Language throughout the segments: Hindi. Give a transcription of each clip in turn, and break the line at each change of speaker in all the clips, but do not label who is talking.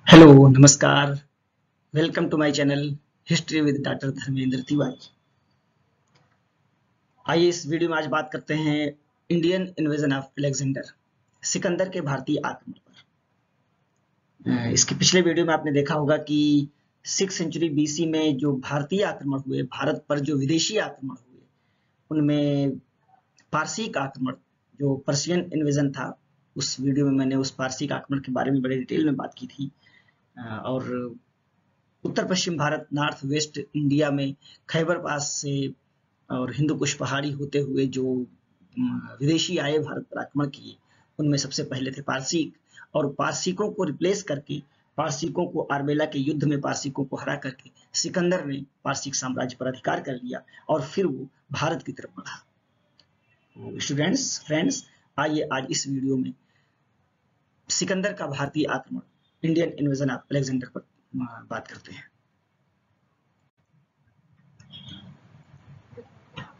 हेलो नमस्कार। Welcome to my channel history with doctor Dharmendra Tiwari. आइए इस वीडियो में आज बात करते हैं Indian invasion of Alexander, Sikandar के भारतीय आक्रमण पर। इसके पिछले वीडियो में आपने देखा होगा कि 6 सेंचुरी बीसी में जो भारतीय आक्रमण हुए, भारत पर जो विदेशी आक्रमण हुए, उनमें पारसिक आक्रमण जो पर्शियन इन्वेजन था, उस वीडियो में मैंने उस पारसिक आक्रमण के बारे में बड़े डिटेल में बात की थी। और उत्तर पश्चिम भारत, नॉर्थ वेस्ट इंडिया में खैबर पास से और हिंदू कुश पहाड़ी होते हुए जो विदेशी आए भारत पर आक्रमण किए, उनमें सबसे पहले थे पारसिक। और पारसिकों को रिप्लेस करके, पारसिकों को आरबेला के युद्ध में पारसिकों को हरा करके सिकंदर ने पारसिक साम्राज्य पर अधिकार कर लिया और फिर वो भारत की तरफ बढ़ा। स्टूडेंट्स, फ्रेंड्स, आइए आज इस वीडियो में सिकंदर का भारतीय आक्रमण, इंडियन इन्वेजन ऑफ अलेक्जेंडर पर बात करते हैं।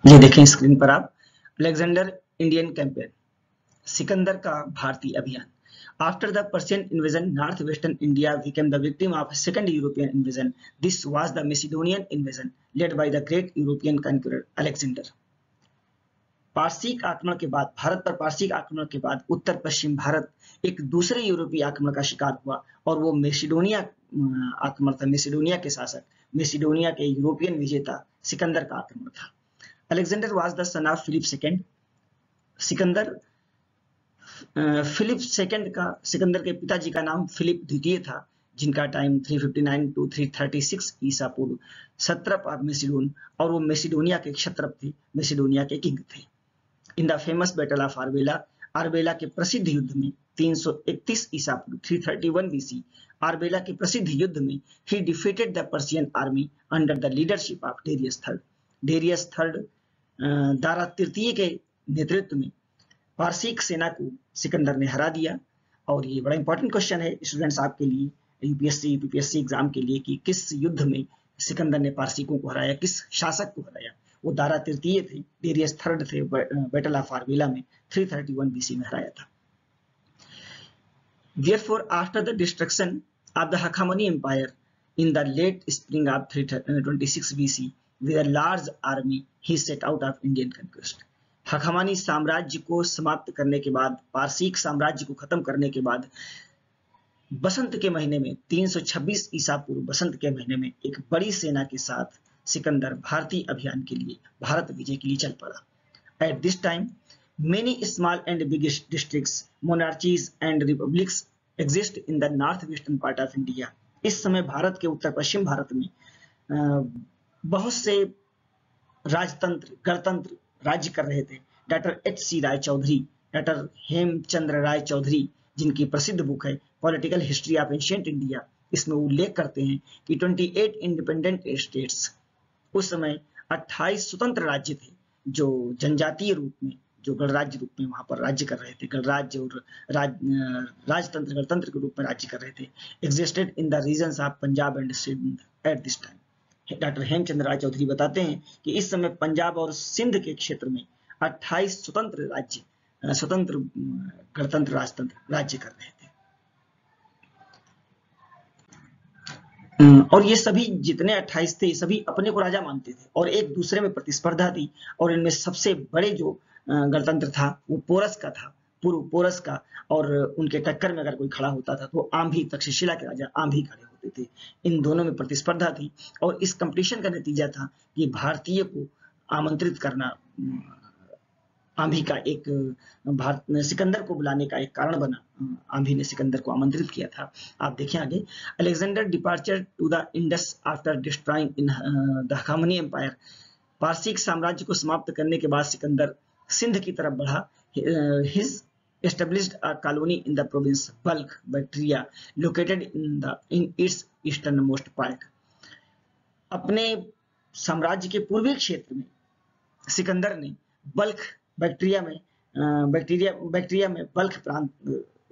ये देखें स्क्रीन पर आप, अलेक्जेंडर इंडियन कैंपेन, सिकंदर का भारतीय अभियान। After the Persian invasion, northwestern India became the victim of a second European invasion. This was the Macedonian invasion, led by the great European conqueror Alexander. Parsik आक्रमण के बाद, भारत पर पारसिक आक्रमण के बाद उत्तर पश्चिम भारत एक दूसरे यूरोपीय आक्रमण का शिकार हुआ और वो मेसिडोनिया आक्रमण था। मेसिडोनिया के शासक, मेसिडोनिया के यूरोपियन विजेता सिकंदर का आक्रमण था। Alexander was the son of Philip second. Sikandar Philip second का, सिकंदर के पिताजी का नाम फिलिप द्वितीय था, जिनका टाइम 359 टू 336 ईसा पूर्व, सत्रप ऑफ मेसिडोन, और वो मेसिडोनिया के क्षत्रप थे, मेसिडोनिया के किंग थे। In the famous battle of Arbela, Arbela के प्रसिद्ध युद्ध में 331 ईसा पूर्व 331 बीसी, आरबेला के प्रसिद्ध युद्ध में ही defeated the Persian army under the leadership of Darius third. Darius third, Dara तृतीय के नेतृत्व में पारसिक सेना को सिकंदर ने हरा दिया। और ये बड़ा इंपॉर्टेंट क्वेश्चन है स्टूडेंट्स आपके लिए, यूपीएससी पीपीएससी एग्जाम के लिए, कि किस युद्ध में सिकंदर ने पारसिकों को हराया, किस शासक को हराया। वो दारा तृतीय थे, डेरियस थर्ड थे, बैटल ऑफ आरबेला में 331 बीसी में हराया था। Therefore, after the destruction of the Hakhamani Empire in the late spring of 326 BC, with a large army, he set out of Indian conquest. हखामानी साम्राज्य को समाप्त करने के बाद, पारसिक साम्राज्य को खत्म करने के बाद, बसंत के महीने में 326 ईसा पूर्व बसंत के महीने में एक बड़ी सेना के साथ सिकंदर भारतीय अभियान के लिए, भारत विजय के लिए चल पड़ा। At this time, many small and big districts, monarchies and republics exist in the northwestern part of India. इस समय भारत के उत्तर पश्चिम भारत में बहुत से राजतंत्र, गणतंत्र राज्य कर रहे थे। Doctor H.C. राय चौधरी, डॉक्टर हेमचंद्र राय चौधरी, जिनकी प्रसिद्ध बुक है political history of ancient India, इसमें उल्लेख करते हैं कि 28 इंडिपेंडेंट स्टेट्स, उस समय 28 स्वतंत्र राज्य थे जो जनजातीय रूप में, जो गणराज्य रूप में वहां पर राज्य कर रहे थे, गणराज्य और राजतंत्र, गणतंत्र के रूप में राज्य कर रहे थे। Existed in the regions of Punjab and Sindh at this time. Doctor Hemchandra Ray Chaudhuri बताते हैं कि इस समय पंजाब और सिंध के क्षेत्र में 28 स्वतंत्र राज्य, स्वतंत्र गणतंत्र, राजतंत्र राज्य कर रहे थे। और ये सभी जितने 28 थे, सभी अपने को राजा मानते थे और एक दूसरे में प्रतिस्पर्धा थी। और इनमें सबसे बड़े जो गणतंत्र था वो पोरस का था, पूर्व पोरस का, और उनके टक्कर में अगर कोई खड़ा होता था तो आंभी, तक्षशिला के राजा आंभी खड़े होते थे। इन दोनों में प्रतिस्पर्धा थी और इस कंपटीशन का नतीजा था कि भारतीय को आमंत्रित करना, आंभी का एक, भारत में सिकंदर को बुलाने का एक कारण बना। आंभी ने सिकंदर को आमंत्रित किया था। आप देखें आगे, Alexander departure to the Indus after destroying in the हखामनी एम्पायर। पारसिक साम्राज्य को समाप्त करने के बाद सिकंदर सिंध की तरफ बढ़ा। His established a colony in the province Balkh, Bactria, located in its easternmost part. अपने साम्राज्य के पूर्वी क्षेत्र में सिकंदर ने बल्ख, बैक्टीरिया में बल्ख प्रांत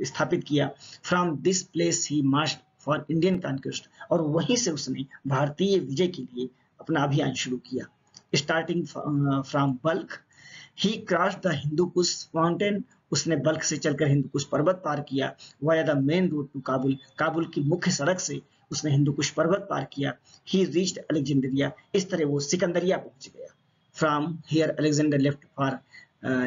स्थापित किया। From this place he marched for Indian conquest, और वहीं से उसने भारतीय विजय के लिए अपना अभियान शुरू किया। Starting from Balkh, he crossed the Hindu Kush mountain उसने बल्ख से चलकर हिंदुकुश पर्वत पार किया via the main road to Kabul, Kabul की मुख्य सड़क से उसने हिंदुकुश पर्वत पार किया। ही रीच्ड अलेक्जेंड्रिया, इस तरह वो सिकंदरिया पहुंच गया। From here Alexander left for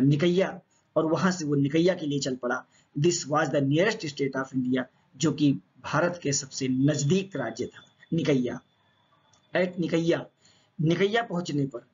Nicaea, और वहां से वो निकैया के लिए चल पड़ा। This was the nearest state of India, जो कि भारत के सबसे नजदीक राज्य था निकैया। एट निकैया, निकैया पहुंचने पर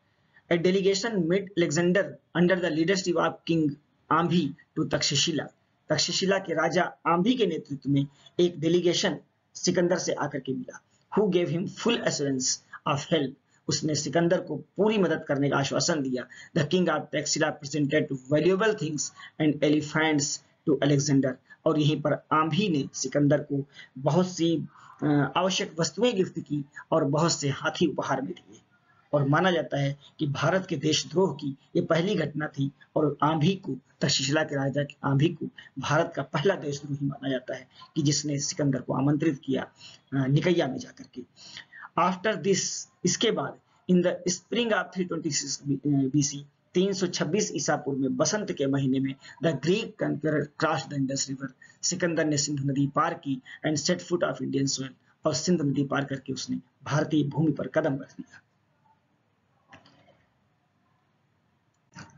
a delegation met Alexander under the leadership of King Ambhi to Takshashila, Takshashila के राजा आम्भी के नेतृत्व में एक डेलीगेशन सिकंदर से आकर के मिला। Who gave him full assurance of help, उसने सिकंदर को पूरी मदद करने का आश्वासन दिया। The king of Taxila presented valuable things and elephants to Alexander, और यहीं पर आम्भी ने सिकंदर को बहुत सी आवश्यक वस्तुएं गिफ्ट की और बहुत से हाथी उपहार में दिए। और माना जाता है कि भारत के देशद्रोह की ये पहली घटना थी, और आम्भी को, तक्षशिला के राजा आम्भी को भारत का पहला देशद्रोही माना जाता है कि जिसने सिकंदर को आमंत्रित किया निकैया में जाकर के। आफ्टर दिस, इसके बाद, in the spring of 326 BC, 326 ईसा पूर्व में बसंत के महीने में, the Greek conqueror cross the Indus river, Sikandar ने सिंधु नदी पार की and set foot of Indian soil, और सिंधु नदी पार करके उसने भारतीय भूमि पर कदम रख दिया।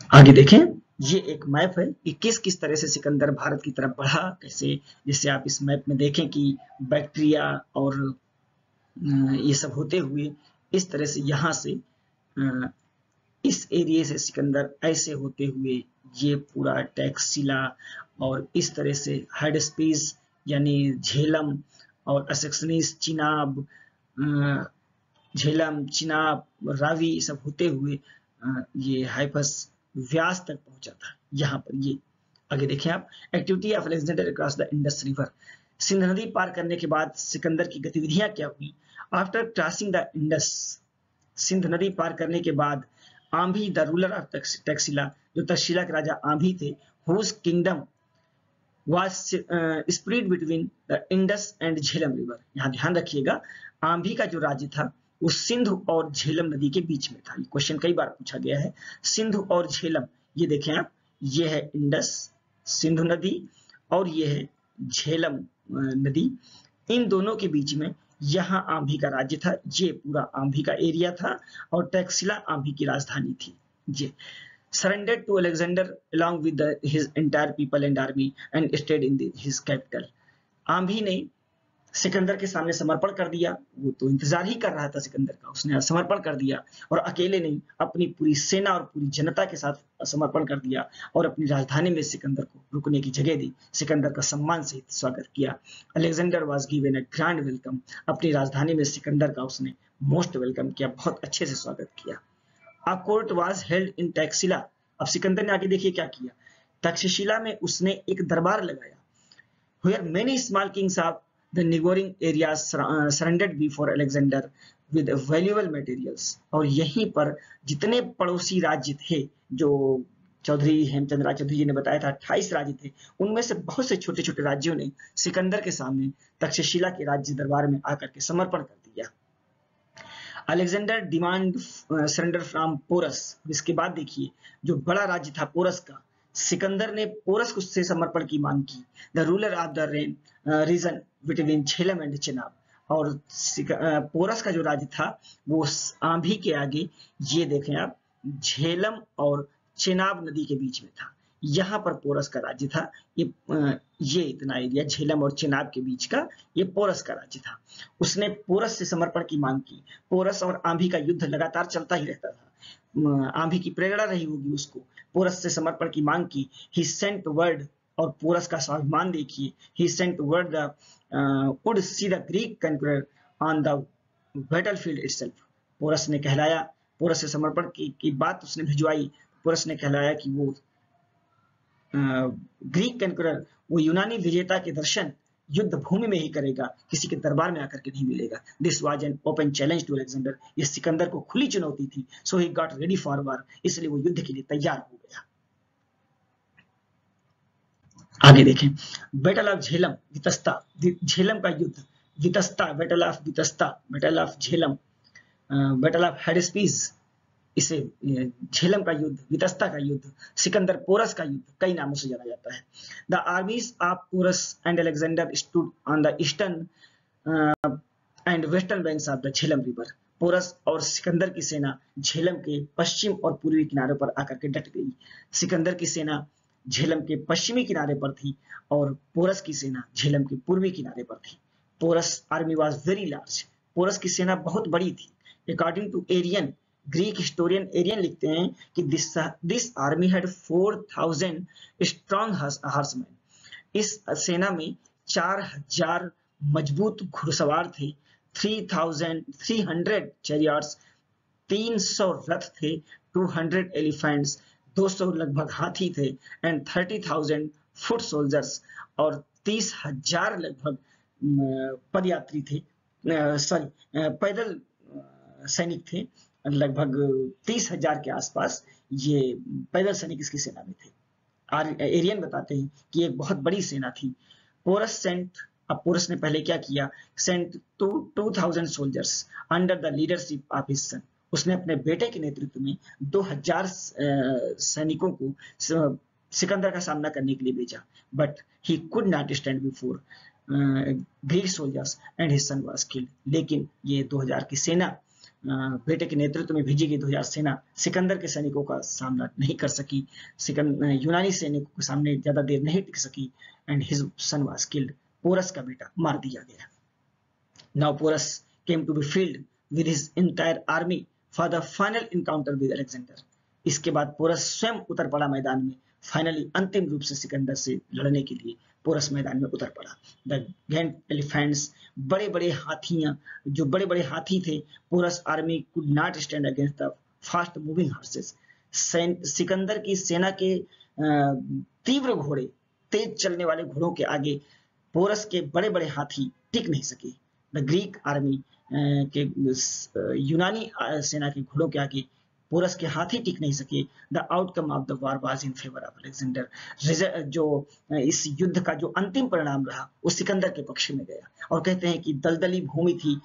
आगे देखें, ये एक मैप है कि किस किस तरह से सिकंदर भारत की तरफ बढ़ा, कैसे, जैसे आप इस मैप में देखें कि बैक्टीरिया और ये सब होते हुए इस तरह से यहाँ से इस एरिया से सिकंदर ऐसे होते हुए ये पूरा टैक्सिला और इस तरह से हेडस्पीस यानी झेलम और असक्सनीस, चिनाब, झेलम, चिनाब, रावी सब होते हुए ये हाइफस व्यास तक पहुंचा था। यहाँ पर ये आगे देखें आप, activity of Alexander across the Indus river, Sindh नदी पार करने के बाद सिकंदर की गतिविधियां क्या हुई। After crossing the Indus, Sindh नदी पार करने के बाद, Ambhi the ruler of Taxila, जो तक्षशिला के राजा आम्भी थे, whose kingdom was spread between the Indus and Jhelum river. यहाँ ध्यान रखिएगा, आम्भी का जो राज्य था वो सिंधु और झेलम नदी के बीच में था। ये क्वेश्चन कई बार पूछा गया है। सिंधु और झेलम, ये देखें आप, ये है इंडस सिंधु नदी और ये है झेलम नदी, इन दोनों के बीच में यहाँ आम्भी का राज्य था। ये पूरा आम्भी का एरिया था और टैक्सिला आम्भी की राजधानी थी। ये surrendered to Alexander along with his entire people and army and stayed in his capital. Ambhi ने सिकंदर के सामने समर्पण कर दिया। वो तो इंतजार ही कर रहा था सिकंदर का, उसने समर्पण कर दिया और अकेले नहीं, अपनी पूरी सेना और पूरी जनता के साथ समर्पण कर दिया और अपनी राजधानी में सिकंदर को रुकने की जगह दी। सिकंदर का सम्मान से स्वागत किया। Alexander was given a grand welcome, अपनी राजधानी में सिकंदर का उसने मोस्ट वेलकम किया, बहुत अच्छे से स्वागत किया। A court was held in Taxila, अब सिकंदर ने आगे देखिए क्या किया। तक्षशिला में उसने एक दरबार लगाया। Where many small kings of the neighboring areas surrendered before Alexander with valuable materials, और यहीं पर जितने पड़ोसी राज्य थे, जो चौधरी हेमचंद्र राय चौधरी जी ने बताया था 28 राज्य थे, उनमें से बहुत से छोटे छोटे राज्यों ने सिकंदर के सामने तक्षशिला के राज्य दरबार में आकर के समर्पण कर दिया। Alexander demand surrender from Porus, इसके बाद देखिए जो बड़ा राज्य था पोरस का, सिकंदर ने पोरस से समर्पण की मांग की। The ruler of the region between Jhelum and Chenab, और पोरस का जो राज्य था वो आम्भी के आगे, ये देखें आप, झेलम और चिनाब नदी के बीच में था। यहाँ पर पोरस का राज्य था। ये इतना एरिया झेलम और चिनाब के बीच का ये पोरस का राज्य था। उसने पोरस से समर्पण की मांग की। पोरस और आम्भी का युद्ध लगातार चलता ही रहता था। आम्भी की प्रेरणा रही होगी उसको, पोरस से समर्पण की मांग की। ही सेंट वर्ड, और पोरस का स्वाभिमान देखिए, he sent word the would see the Greek conqueror on the battlefield itself. Porus ने कहलाया, पोरस से समर्पण की बात उसने भिजवाई। पोरस ने कहलाया कि वो ग्रीक कंकरर, वो यूनानी विजेता के दर्शन युद्ध भूमि में ही करेगा, किसी के दरबार में आकर के नहीं मिलेगा। This was an open challenge to Alexander, ये सिकंदर को खुली चुनौती थी। So he got ready for war, इसलिए वो युद्ध के लिए तैयार हो गया। आगे देखें, बैटल ऑफ झेलम वितस्ता, झेलम का युद्ध, Vitasta battle of Vitasta, battle of Jhelum, battle of Hydaspes, इसे झेलम का युद्ध, वितस्ता का युद्ध, सिकंदर पोरस का युद्ध, कई नामों से जाना जाता है। The armies of Porus and Alexander stood on the eastern and western banks of the Jhelum river. Porus और सिकंदर की सेना झेलम के पश्चिम और पूर्वी किनारों पर आकर के डट गई। सिकंदर की सेना झेलम के पश्चिमी किनारे पर थी और पोरस की सेना झेलम के पूर्वी किनारे पर थी। Porus army was very large. Porus की सेना बहुत बड़ी थी। According to Arrian, Greek historian Arrian लिखते हैं कि this army had 4000 strong horseman. इस सेना में 4000 मजबूत घुड़सवार थे, 300 चैरियट्स, 300 रथ थे, 200 एलिफेंट्स, 200 लगभग हाथी थे, एंड 30,000 फुट सोल्जर्स, और 30,000 लगभग पदयात्री थे, पैदल सैनिक थे। लगभग 30,000 के आसपास ये पैदल सैनिक इसकी सेना में थे। एरियन बताते हैं कि एक बहुत बड़ी सेना थी। पोरस सेंट, अब पोरस ने पहले क्या किया, sent 2000 soldiers under the leadership of his son. उसने अपने बेटे के नेतृत्व में 2000 सैनिकों को सिकंदर का सामना करने के लिए भेजा, but he could not stand before Greek soldiers and his son was killed. लेकिन ये 2000 की सेना, बेटे के नेतृत्व में भेजी गई 2000 सेना सिकंदर के सैनिकों का सामना नहीं कर सकी। यूनानी सैनिकों के सामने ज्यादा देर नहीं टिक सकी, and his son was killed. Porus का बेटा मार दिया गया। Now Porus came to be field with his entire army for the final encounter with Alexander. इसके बाद पोरस स्वयं उतर पड़ा मैदान में, फाइनली अंतिम रूप से सिकंदर से लड़ने के लिए पोरस मैदान में उतर पड़ा। द गैंट एलिफेंट्स, बड़े बड़े हाथियां, जो बड़े बड़े हाथी थे, Porus army could not stand against the fast moving horses. Sikandar की सेना के तीव्र घोड़े, तेज चलने वाले घोड़ों के आगे पोरस के बड़े बड़े हाथी टिक नहीं सके। द ग्रीक आर्मी के यूनानी सेना के घोड़ों के आगे पोरस के हाथी टिक नहीं सके। The outcome of the war was in favour of Alexander. जो इस युद्ध का जो अंतिम परिणाम रहा वो सिकंदर के पक्ष में गया। और कहते हैं कि दलदली भूमि थी,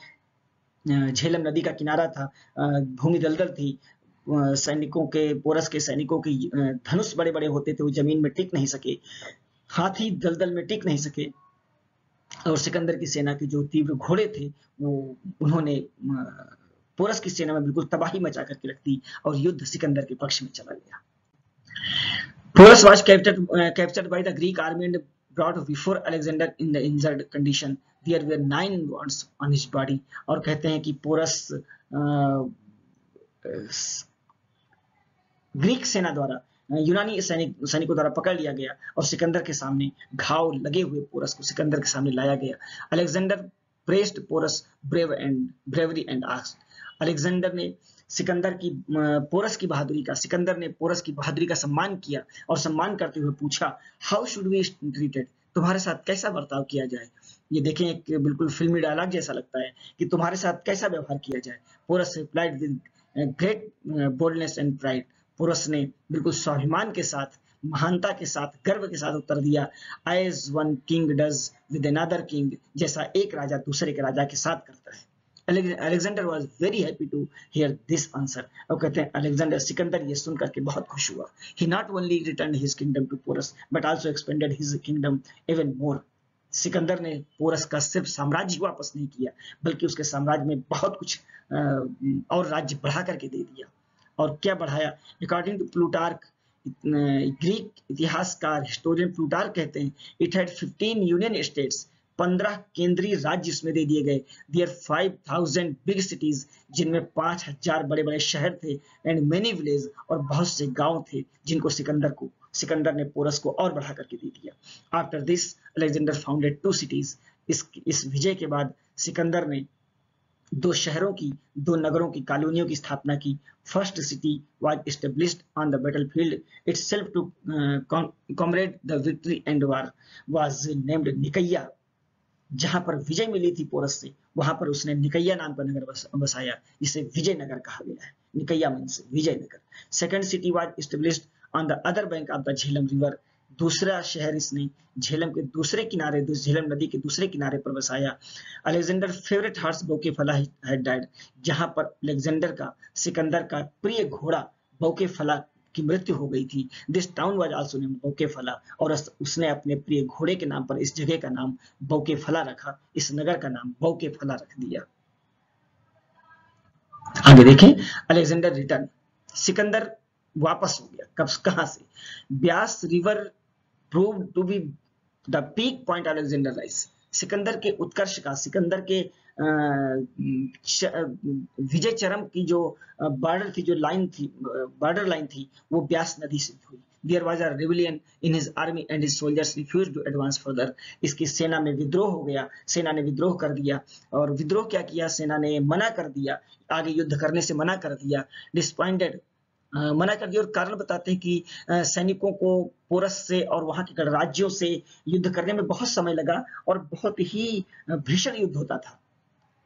झेलम नदी का किनारा था, भूमि दलदल थी, सैनिकों के, पोरस के सैनिकों के धनुष बड़े बड़े होते थे, वो जमीन में टिक नहीं सके, हाथी दलदल में टिक नहीं सके, और सिकंदर की सेना के जो तीव्र घोड़े थे वो उन्होंने पोरस की सेना में बिल्कुल तबाही मचा करके रख दी और युद्ध सिकंदर के पक्ष में चला गया। Porus was captured by the Greek army and brought before Alexander in the injured condition. There were 9 wounds on his body. और कहते हैं कि पोरस ग्रीक सेना द्वारा, यूनानी सैनिकों द्वारा पकड़ लिया गया और सिकंदर के सामने घाव लगे हुए पोरस को सिकंदर के सामने लाया गया। Alexander praised Porus bravery and asked. Alexander ने सिकंदर की पोरस की बहादुरी का, सिकंदर ने पोरस की बहादुरी का सम्मान किया और सम्मान करते हुए पूछा, हाउ शुड वी ट्रीटेड, तुम्हारे साथ कैसा बर्ताव किया जाए। ये देखें, एक बिल्कुल फिल्मी डायलॉग जैसा लगता है कि तुम्हारे साथ कैसा व्यवहार किया जाए। Porus replied with great boldness and pride. Porus ने बिल्कुल स्वाभिमान के साथ, महानता के साथ, गर्व के साथ उत्तर दिया, as one king does with another king, जैसा एक राजा दूसरे के राजा के साथ करता है। Alexander was very happy to hear this answer. और कहते हैं अलेक्जेंडर, सिकंदर ये सुनकर के बहुत खुश हुआ। He not only returned his kingdom to Porus, but also expanded his kingdom even more. Sikandar ने पोरस का सिर्फ साम्राज्य वापस नहीं किया, बल्कि उसके साम्राज्य में बहुत कुछ और राज्य बढ़ा करके दे दिया। और क्या बढ़ाया? अकॉर्डिंग टू प्लूटार्क, ग्रीक इतिहासकार हिस्टोरियन प्लूटार्क कहते हैं, इट हैड 15 यूनियन स्टेट्स, 15 केंद्रीय राज्य इसमें दे दिए गए। देयर 5000 बिग सिटीज, जिनमें 5000 बड़े बड़े शहर थे, एंड मेनी विलेज, और बहुत से गांव थे जिनको सिकंदर ने पोरस को और बढ़ा करके दे दिया। After this Alexander founded 2 cities. इस विजय के बाद सिकंदर ने 2 शहरों की, 2 नगरों की, कॉलोनियों की स्थापना की। First city was established on the battlefield itself to comrade the victory and war was named Nicaea. जहां पर विजय मिली थी पोरस से, वहां पर उसने निकैया नाम का नगर बसाया, जिसे विजयनगर कहा गया है। Nicaea means Vijayanagar. Second city was established on the other bank of the Jhelum river दूसरा शहर इसने झेलम के दूसरे किनारे, झेलम नदी के दूसरे किनारे पर बसाया। Alexander favourite horse Bucephala had died, जहां पर अलेक्जेंडर का, सिकंदर का प्रिय घोड़ा बौकेफला की मृत्यु हो गई थी। This town was also named Bucephala, और उसने अपने प्रिय घोड़े के नाम पर इस जगह का नाम बौकेफला रखा, इस नगर का नाम बौकेफला रख दिया। आगे देखें, अलेक्जेंडर रिटर्न, सिकंदर वापस हो गया। कब, कहां से? Beas river prove to be the peak point Alexander rise, Sikandar के उत्कर्ष का, सिकंदर के विजय चरम की जो बॉर्डर थी, जो लाइन थी, बॉर्डर लाइन थी, वो ब्यास नदी से हुई। There was a rebellion in his army and his soldiers refused to advance further. इसकी सेना में विद्रोह हो गया, सेना ने विद्रोह कर दिया, और विद्रोह क्या किया, सेना ने मना कर दिया, आगे युद्ध करने से मना कर दिया। डिसपॉइंटेड, मना कर दिया, और कारण बताते हैं कि सैनिकों को पोरस से और वहां के गणराज्यों से युद्ध करने में बहुत समय लगा और बहुत ही भीषण युद्ध होता था।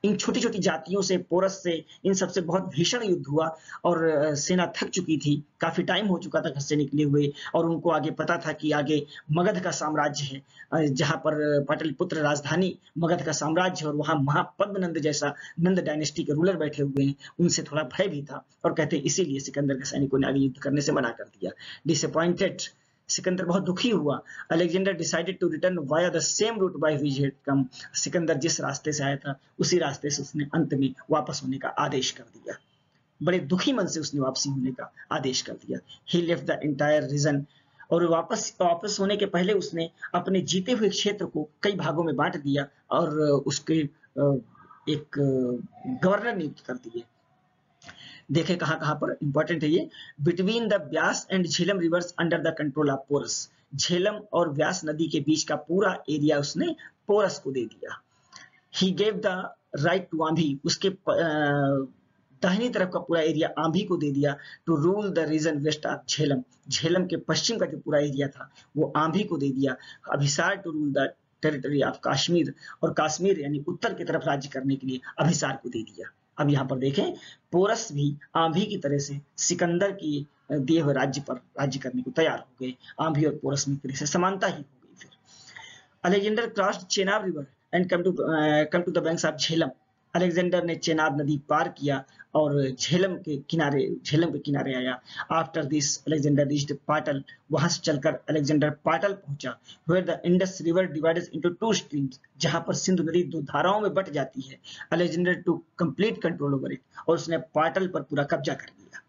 इन छोटी छोटी जातियों से, पोरस से, इन सबसे बहुत भीषण युद्ध हुआ, और सेना थक चुकी थी, काफी टाइम हो चुका था घर से निकले हुए, और उनको आगे पता था कि आगे मगध का साम्राज्य है, जहां पर पाटलिपुत्र राजधानी मगध का साम्राज्य है, और वहां महापद्मनंद जैसा नंद डायनेस्टी के रूलर बैठे हुए हैं, उनसे थोड़ा भय भी था, और कहते हैं इसीलिए सिकंदर के सैनिकों ने आगे युद्ध करने से मना कर दिया। डिसअपॉइंटेड, सिकंदर बहुत दुखी हुआ। Alexander decided to return via the same route by which he had come, Sikandar जिस रास्ते से आया था उसी रास्ते से उसने अंत में वापस होने का आदेश कर दिया। बड़े दुखी मन से उसने वापसी होने का आदेश कर दिया। ही लेफ्ट द एंटायर रीजन, और वापस होने के पहले उसने अपने जीते हुए क्षेत्र को कई भागों में बांट दिया, और उसके एक गवर्नर नियुक्त कर दिए। देखे कहां कहां पर इंपॉर्टेंट है ये, between the Beas and Jhelum rivers under the control of Porus, Jhelum और व्यास नदी के बीच का पूरा एरिया उसने पोरस को दे दिया। He gave the right to Ambhi, उसके दाहिनी तरफ का पूरा एरिया आंधी को दे दिया। To rule the region west of Jhelum, Jhelum के पश्चिम का जो पूरा एरिया था वो आंधी को दे दिया। Abhisara to rule the territory of Kashmir, और कश्मीर यानी उत्तर की तरफ राज्य करने के लिए अभिसार को दे दिया। अब यहाँ पर देखें, पोरस भी आंधी की तरह से सिकंदर की दिए हुए राज्य पर राज्य करने को तैयार हो गए। आंधी और पोरस में तरह से समानता ही हो गई। फिर Alexander crossed Chenab river and come to the banks of Jhelum, Alexander ने चेनाब नदी पार किया और झेलम के किनारे आया। After this Alexander reached Patal, वहां से चलकर अलेक्जेंडर पाटल पहुंचा। Where the Indus river divided into two streams, जहां पर सिंधु नदी दो धाराओं में बट जाती है। Alexander to complete control over it, और उसने पाटल पर पूरा कब्जा कर लिया।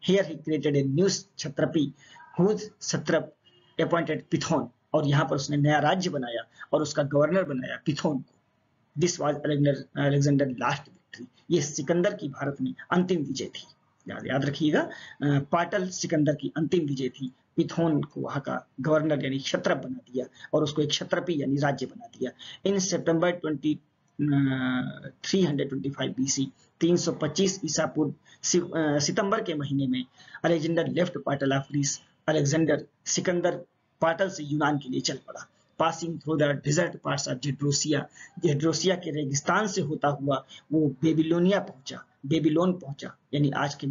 Here he created a new क्षत्रपी हुज सत्रप अपॉइंटेड पिथोन, और यहाँ पर उसने नया राज्य बनाया और उसका गवर्नर बनाया पिथोन को। This was Alexander last victory, ये सिकंदर की भारत में अंतिम विजय थी। याद रखिएगा, पाटल सिकंदर की अंतिम विजय थी। पिथोन को वहां का गवर्नर यानी क्षत्रप बना दिया, और उसको एक क्षत्रपी यानी राज्य बना दिया। इन सितंबर 325 BC, 325 ईसा पूर्व सितंबर के महीने में Alexander left Patala of Greece, Alexander Sikandar Patala से यूनान के लिए चल पड़ा। Passing through the desert parts of Gedrosia, Gedrosia के रेगिस्तान से होता हुआ वो बेबीलोनिया पहुंचा, बेबीलोन पहुंचा, यानी आज के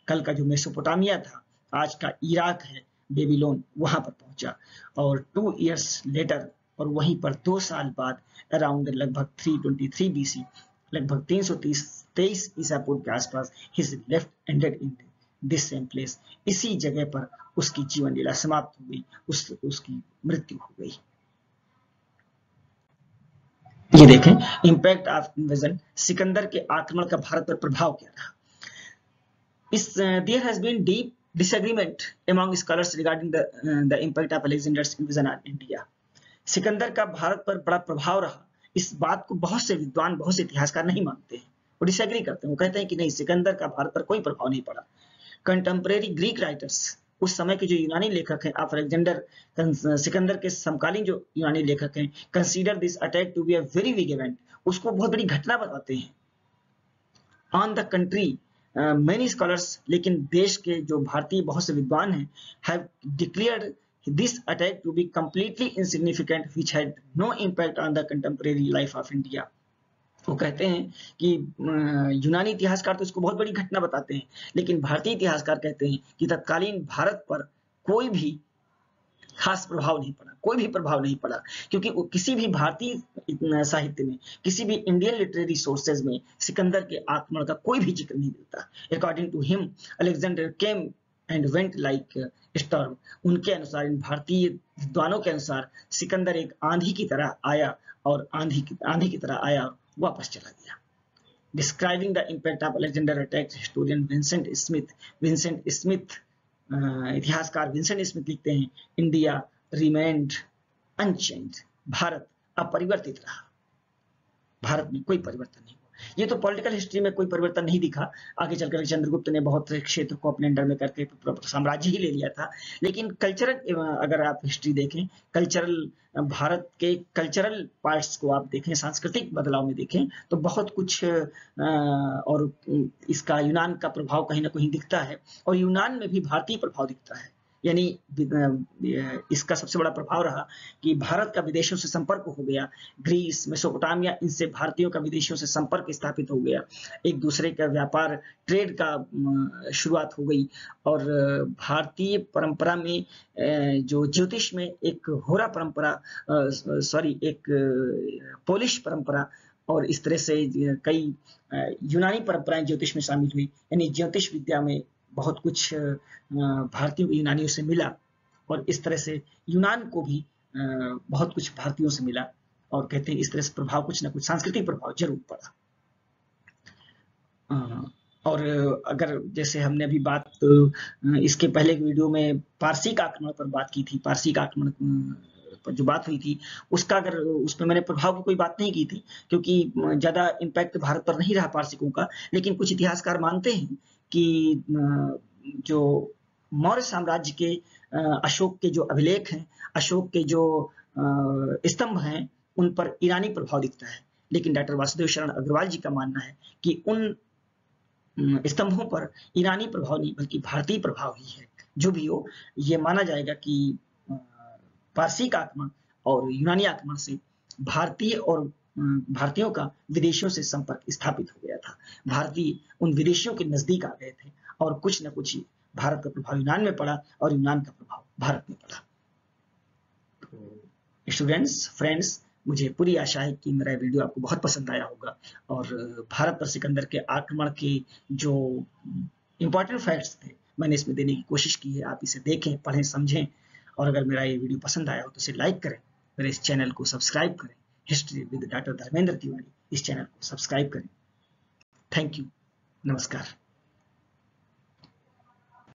कल का जो मेसोपोटामिया था, आज का इराक है बेबीलोन, वहां पर पहुंचा। और 2 years लेटर, और वहीं पर 2 साल बाद अराउंड लगभग 323 BC, लगभग 323 ईसा पूर्व के आसपास, his left ended in this same place, इसी जगह पर उसकी जीवन लीला समाप्त हो गई, उसकी मृत्यु हो गई। ये देखें, इंपैक्ट ऑफ इन्वेजन, सिकंदर के आक्रमण का भारत पर प्रभाव क्या रहा। इस there has been deep disagreement among scholars regarding the impact of Alexander's invasion on India. Sikandar का भारत पर बड़ा प्रभाव रहा, इस बात को बहुत से विद्वान, बहुत से इतिहासकार नहीं मानते हैं, वो डिसएग्री करते हैं। वो कहते हैं कि नहीं, सिकंदर का भारत पर कोई प्रभाव नहीं पड़ा। कंटेम्परेरी ग्रीक राइटर्स, उस समय के जो यूनानी लेखक हैं, ऑफ अलेक्जेंडर, सिकंदर के समकालीन जो यूनानी लेखक हैं, consider this attack to be a very big event, उसको बहुत बड़ी घटना बताते हैं। On the country many scholars, लेकिन देश के जो भारतीय बहुत से विद्वान हैं, have declared this attack to be completely insignificant which had no impact on the contemporary life of India. वो कहते हैं कि यूनानी इतिहासकार तो इसको बहुत बड़ी घटना बताते हैं, लेकिन भारतीय इतिहासकार कहते हैं कि तत्कालीन भारत पर कोई भी खास प्रभाव नहीं पड़ा, कोई भी प्रभाव नहीं पड़ा, क्योंकि किसी भी भारतीय साहित्य में, किसी भी इंडियन लिटरेरी सोर्सेज में सिकंदर के आक्रमण का कोई भी जिक्र नहीं मिलता। According to him Alexander came and went like storm. उनके अनुसार, इन भारतीय विद्वानों के अनुसार, सिकंदर एक आंधी की तरह आया और आंधी की तरह आया और वापस चला गया। Describing the impact of Alexander attack, historian Vincent Smith इतिहासकार विंसेंट स्मिथ लिखते हैं, इंडिया रिमेन्ड अनचेंज्ड, भारत अपरिवर्तित रहा, भारत में कोई परिवर्तन नहीं हुआ। ये तो पॉलिटिकल हिस्ट्री में कोई परिवर्तन नहीं दिखा, आगे चलकर चंद्रगुप्त ने बहुत से क्षेत्र को अपने अंडर में करके साम्राज्य ही ले लिया था। लेकिन कल्चरल, अगर आप हिस्ट्री देखें, कल्चरल, भारत के कल्चरल पार्ट्स को आप देखें, सांस्कृतिक बदलाव में देखें, तो बहुत कुछ और इसका यूनान का प्रभाव कहीं ना कहीं दिखता है, और यूनान में भी भारतीय प्रभाव दिखता है। यानी इसका सबसे बड़ा प्रभाव रहा कि भारत का विदेशों से संपर्क हो गया, ग्रीस, मेसोपोटामिया, इनसे भारतीयों का विदेशों से संपर्क स्थापित हो गया, एक दूसरे का व्यापार, ट्रेड का शुरुआत हो गई। और भारतीय परंपरा में जो ज्योतिष में एक होरा परंपरा, एक पोलिश परंपरा, और इस तरह से कई यूनानी परंपराएं ज्योतिष में शामिल हुई। यानी ज्योतिष विद्या में बहुत कुछ भारतीयों यूनानियों से मिला, और इस तरह से यूनान को भी बहुत कुछ भारतीयों से मिला, और कहते हैं इस तरह से प्रभाव, कुछ ना कुछ सांस्कृतिक प्रभाव जरूर पड़ा। और अगर जैसे हमने अभी बात इसके पहले की वीडियो में पारसी का आक्रमण पर बात की थी, पारसी का आक्रमण पर जो बात हुई थी, उसका अगर उसमें मैंने प्रभाव की कोई बात नहीं की थी, क्योंकि ज्यादा इम्पैक्ट भारत पर नहीं रहा पारसिकों का। लेकिन कुछ इतिहासकार मानते हैं कि जो मौर्य साम्राज्य के अशोक के जो अभिलेख हैं, अशोक के जो स्तंभ हैं, उन पर ईरानी प्रभाव दिखता है। लेकिन डॉक्टर वासुदेव शरण अग्रवाल जी का मानना है कि उन स्तंभों पर ईरानी प्रभाव नहीं, बल्कि भारतीय प्रभाव ही है। जो भी हो, ये माना जाएगा कि पारसी का आक्रमण और यूनानी आक्रमण से भारतीयों का विदेशियों से संपर्क स्थापित हो गया था। भारतीय उन विदेशियों के नजदीक आ गए थे, और कुछ न कुछ भारत का प्रभाव यूनान में पड़ा और यूनान का प्रभाव भारत में पड़ा। तो स्टूडेंट्स, फ्रेंड्स, मुझे पूरी आशा है कि मेरा वीडियो आपको बहुत पसंद आया होगा, और भारत पर सिकंदर के आक्रमण के जो इंपॉर्टेंट फैक्ट्स थे, मैंने इसमें देने की कोशिश की है। आप इसे देखें, पढ़ें, समझें, और अगर मेरा ये वीडियो पसंद आया हो तो इसे लाइक करें, मेरे इस चैनल को सब्सक्राइब करें। History with doctor Dharmendra Tiwari, इस चैनल को सब्सक्राइब करें। थैंक यू, नमस्कार।